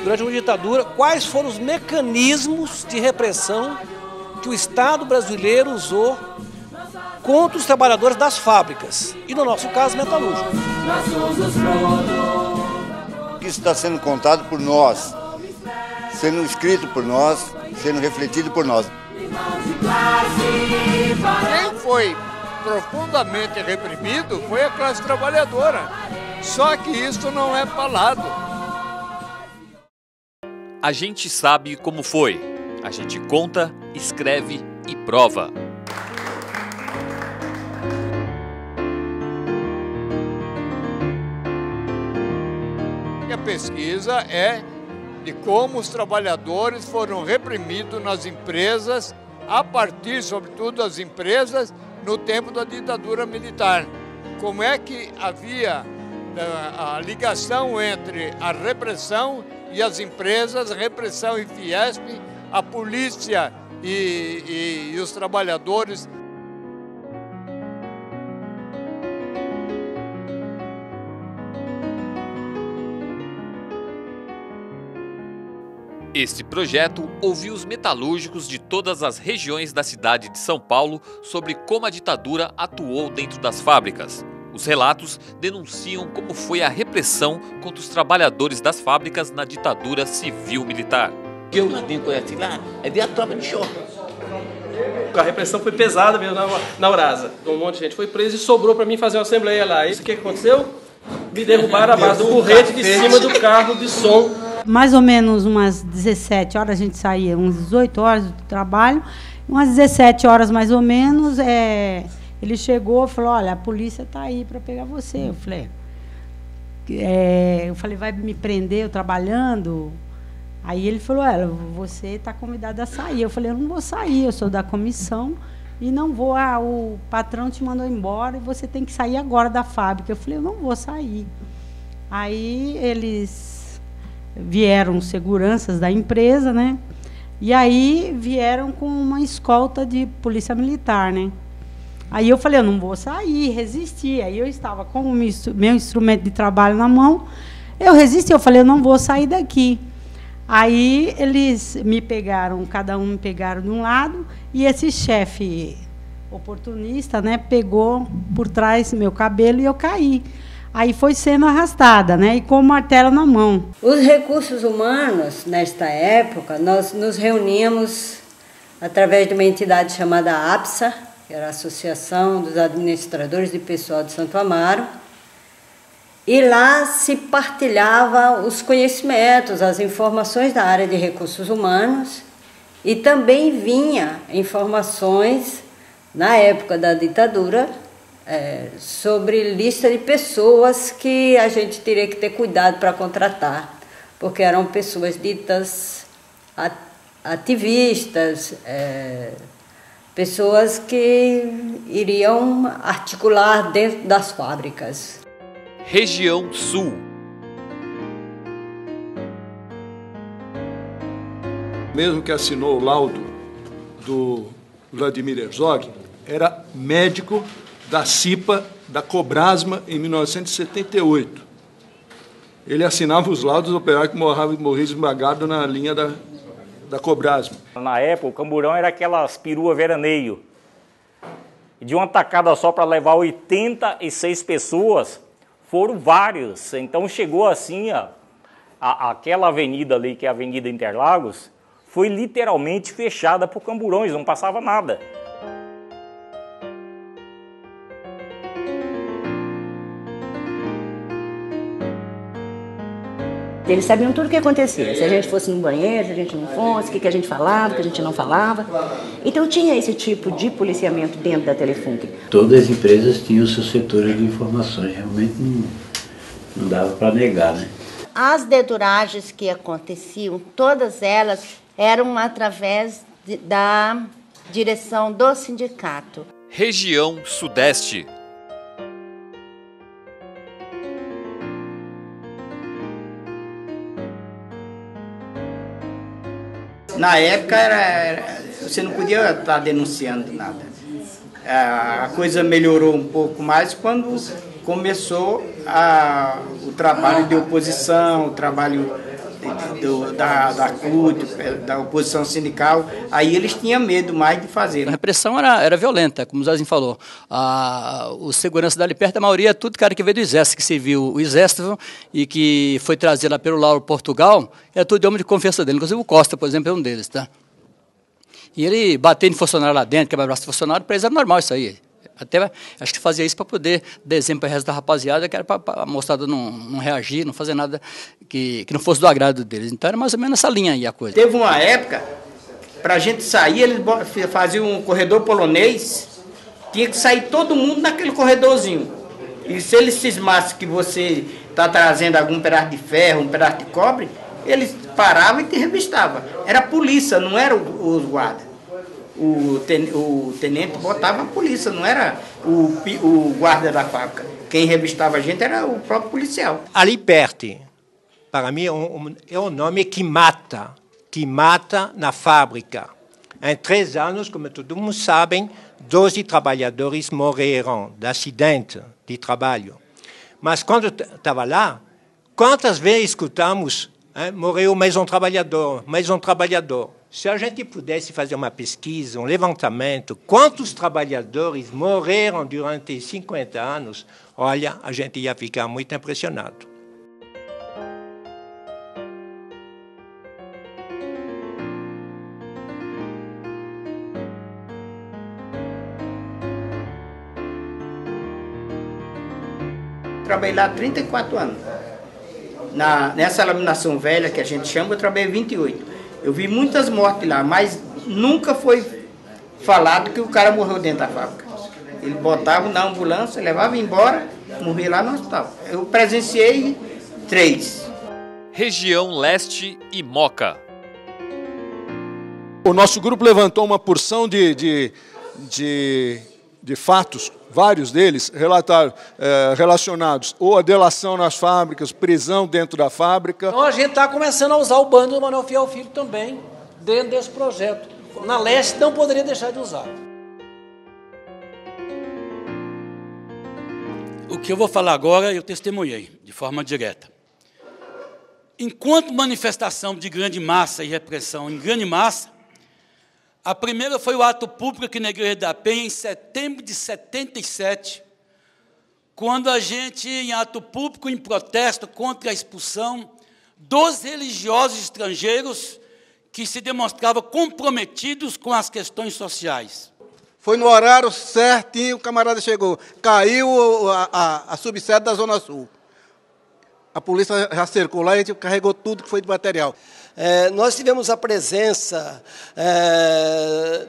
Durante uma ditadura, quais foram os mecanismos de repressão que o Estado brasileiro usou contra os trabalhadores das fábricas, e no nosso caso, metalúrgicos? Isso está sendo contado por nós, sendo escrito por nós, sendo refletido por nós. Quem foi profundamente reprimido foi a classe trabalhadora, só que isso não é falado. A gente sabe como foi, a gente conta, escreve e prova. A pesquisa é de como os trabalhadores foram reprimidos nas empresas, a partir, sobretudo, das empresas, no tempo da ditadura militar. Como é que havia a ligação entre a repressão e as empresas, repressão e Fiesp, a polícia e os trabalhadores. Este projeto ouviu os metalúrgicos de todas as regiões da cidade de São Paulo sobre como a ditadura atuou dentro das fábricas. Os relatos denunciam como foi a repressão contra os trabalhadores das fábricas na ditadura civil-militar. O que eu conheci lá é de a tropa de choque. A repressão foi pesada mesmo na Urasa. Um monte de gente foi preso e sobrou para mim fazer uma assembleia lá. Isso que aconteceu? Me derrubaram a base do porrete de cima do carro de som. Mais ou menos umas 17 horas, a gente saía, umas 18 horas do trabalho, umas 17 horas mais ou menos, ele chegou e falou, olha, a polícia está aí para pegar você. Eu falei, vai me prender eu trabalhando? Aí ele falou, você está convidado a sair. Eu falei, eu não vou sair, eu sou da comissão e não vou, o patrão te mandou embora e você tem que sair agora da fábrica. Eu falei, eu não vou sair. Aí eles vieram seguranças da empresa, né? E aí vieram com uma escolta de polícia militar, né? Aí eu falei, eu não vou sair, resisti. Aí eu estava com o meu instrumento de trabalho na mão, eu resisti, eu falei, eu não vou sair daqui. Aí eles me pegaram, cada um me pegaram de um lado, e esse chefe oportunista, né, pegou por trás meu cabelo e eu caí. Aí foi sendo arrastada, né, e com o martelo na mão. Os recursos humanos, nesta época, nós nos reuníamos através de uma entidade chamada APSA, que era a Associação dos Administradores de Pessoal de Santo Amaro, e lá se partilhava os conhecimentos, as informações da área de recursos humanos, e também vinha informações, na época da ditadura, sobre lista de pessoas que a gente teria que ter cuidado para contratar, porque eram pessoas ditas ativistas, pessoas que iriam articular dentro das fábricas. Região Sul. Mesmo que assinou o laudo do Vladimir Herzog, era médico da CIPA, da Cobrasma, em 1978. Ele assinava os laudos do operário que morria esmagado na linha da Cobrasma. Na época, o camburão era aquelas perua veraneio. De uma tacada só para levar 86 pessoas, foram vários. Então chegou assim, aquela avenida ali, que é a Avenida Interlagos, foi literalmente fechada por camburões, não passava nada. Eles sabiam tudo o que acontecia, se a gente fosse no banheiro, se a gente não fosse, o que a gente falava, o que a gente não falava. Então tinha esse tipo de policiamento dentro da Telefunken. Todas as empresas tinham seus setores de informações, realmente não dava para negar, né? As deduragens que aconteciam, todas elas eram através da direção do sindicato. Região Sudeste. Na época, você não podia estar denunciando nada. A coisa melhorou um pouco mais quando começou o trabalho de oposição, o trabalho da CUT, da oposição sindical, aí eles tinham medo mais de fazer. A repressão era violenta, como o Zazinho falou. O segurança dali perto, a maioria é tudo cara que veio do Exército, que serviu o Exército e que foi trazido lá pelo Lauro Portugal, é tudo de homem de confiança dele. Inclusive o Costa, por exemplo, é um deles, tá? E ele bater em funcionário lá dentro, quebrar o braço de funcionário, para eles era normal isso aí. Até acho que fazia isso para poder dar exemplo para o resto da rapaziada, que era para a moçada não reagir, não fazer nada que não fosse do agrado deles. Então era mais ou menos essa linha aí a coisa. Teve uma época, para a gente sair, eles faziam um corredor polonês, tinha que sair todo mundo naquele corredorzinho. E se eles cismassem que você está trazendo algum pedaço de ferro, um pedaço de cobre, eles paravam e te revistavam. Era a polícia, não era os guardas. O tenente botava a polícia, não era o guarda da fábrica. Quem revistava a gente era o próprio policial. A liberdade, para mim, é um nome que mata na fábrica. Em 3 anos, como todo mundo sabe, 12 trabalhadores morreram de acidente de trabalho. Mas quando estava lá, quantas vezes escutamos, morreu mais um trabalhador, mais um trabalhador. Se a gente pudesse fazer uma pesquisa, um levantamento, quantos trabalhadores morreram durante 50 anos, olha, a gente ia ficar muito impressionado. Trabalhei lá 34 anos. Nessa laminação velha que a gente chama, eu trabalhei 28. Eu vi muitas mortes lá, mas nunca foi falado que o cara morreu dentro da fábrica. Ele botava na ambulância, levava embora, morria lá no hospital. Eu presenciei 3. Região Leste e Moca. O nosso grupo levantou uma porção de fatos, vários deles relacionados ou a delação nas fábricas, prisão dentro da fábrica. Então a gente está começando a usar o bando do Manuel Fiel Filho também, dentro desse projeto. Na Leste não poderia deixar de usar. O que eu vou falar agora, eu testemunhei, de forma direta. Enquanto manifestação de grande massa e repressão em grande massa, a primeira foi o ato público aqui na Igreja da Penha, em setembro de 77, quando a gente, em ato público, em protesto contra a expulsão dos religiosos estrangeiros que se demonstravam comprometidos com as questões sociais. Foi no horário certinho, o camarada chegou. Caiu a subsede da Zona Sul. A polícia já cercou lá e a gente carregou tudo que foi de material. Nós tivemos a presença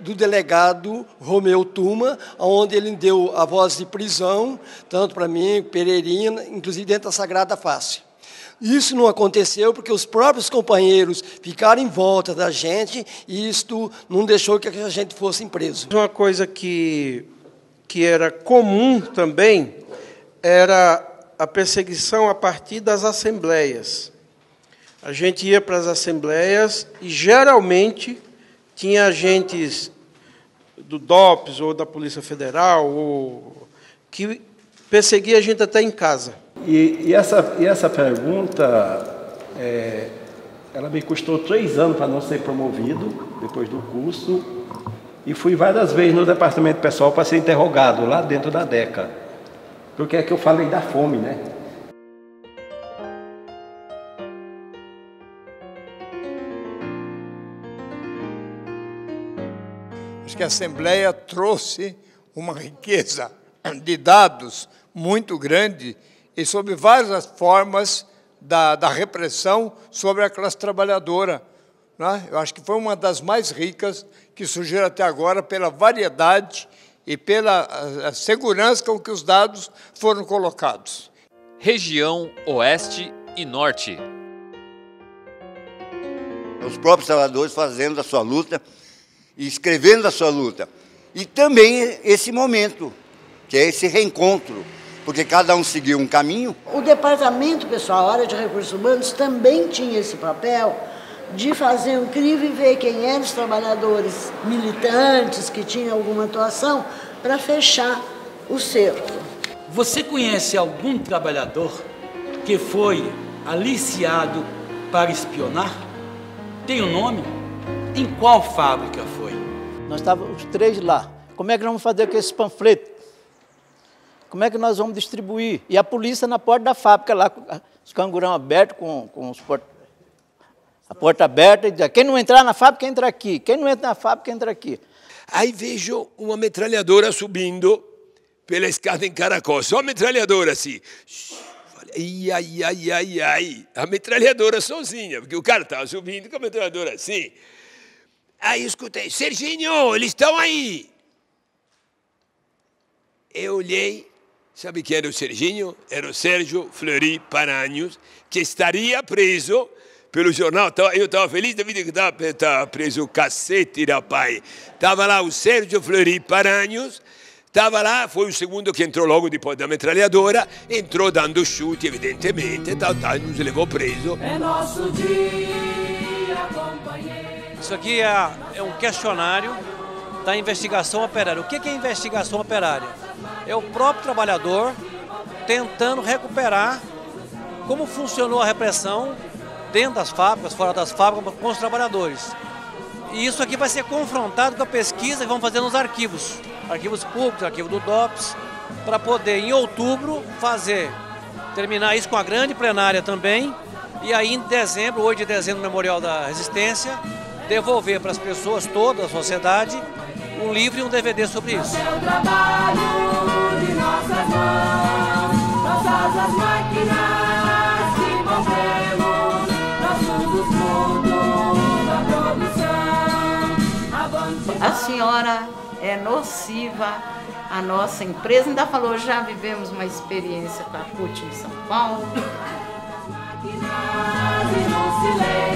do delegado Romeu Tuma, onde ele deu a voz de prisão, tanto para mim, Pereirina, inclusive dentro da Sagrada Face. Isso não aconteceu porque os próprios companheiros ficaram em volta da gente e isto não deixou que a gente fosse preso. Uma coisa que era comum também era a perseguição a partir das assembleias. A gente ia para as assembleias e, geralmente, tinha agentes do DOPS ou da Polícia Federal que perseguia a gente até em casa. E essa pergunta, ela me custou 3 anos para não ser promovido, depois do curso, e fui várias vezes no departamento pessoal para ser interrogado, lá dentro da DECA. Porque é que eu falei da fome, né? Acho que a Assembleia trouxe uma riqueza de dados muito grande e sobre várias formas da repressão sobre a classe trabalhadora. Né? Eu acho que foi uma das mais ricas que surgiram até agora pela variedade e pela segurança com que os dados foram colocados. Região Oeste e Norte. Os próprios trabalhadores fazendo a sua luta e escrevendo a sua luta. E também esse momento, que é esse reencontro, porque cada um seguiu um caminho. O Departamento Pessoal, a área de recursos humanos, também tinha esse papel de fazer um crivo e ver quem eram os trabalhadores militantes que tinham alguma atuação para fechar o cerco. Você conhece algum trabalhador que foi aliciado para espionar? Tem um nome? Em qual fábrica foi? Nós estávamos os 3 lá. Como é que nós vamos fazer com esse panfleto? Como é que nós vamos distribuir? E a polícia na porta da fábrica lá, com os cangurão abertos, com a porta aberta, e dizia, quem não entrar na fábrica, entra aqui. Quem não entra na fábrica, entra aqui. Aí vejo uma metralhadora subindo pela escada em caracol. Só a metralhadora assim. Ai. A metralhadora sozinha, porque o cara estava subindo com a metralhadora assim. Aí eu escutei, Serginho, eles estão aí. Eu olhei, sabe quem era o Serginho? Era o Sérgio Fleury Paranhos, que estaria preso pelo jornal. Eu estava feliz da vida que estava preso, cacete, rapaz. Estava lá o Sérgio Fleury Paranhos, estava lá, foi o segundo que entrou logo depois da metralhadora, entrou dando chute, evidentemente, nos levou preso. É nosso dia, companheiro. Isso aqui é um questionário da investigação operária. O que é investigação operária? É o próprio trabalhador tentando recuperar como funcionou a repressão dentro das fábricas, fora das fábricas, com os trabalhadores. E isso aqui vai ser confrontado com a pesquisa que vamos fazer nos arquivos públicos, arquivo do DOPS, para poder, em outubro, terminar isso com a grande plenária também, e aí em dezembro, 8 de dezembro, no Memorial da Resistência, devolver para as pessoas, toda a sociedade, um livro e um DVD sobre isso. É o trabalho de nossas mãos, nossas as máquinas que movemos, nossos fundos da produção. A senhora é nociva à nossa empresa. Ainda falou, já vivemos uma experiência com a CUT em São Paulo. Máquinas e no silêncio.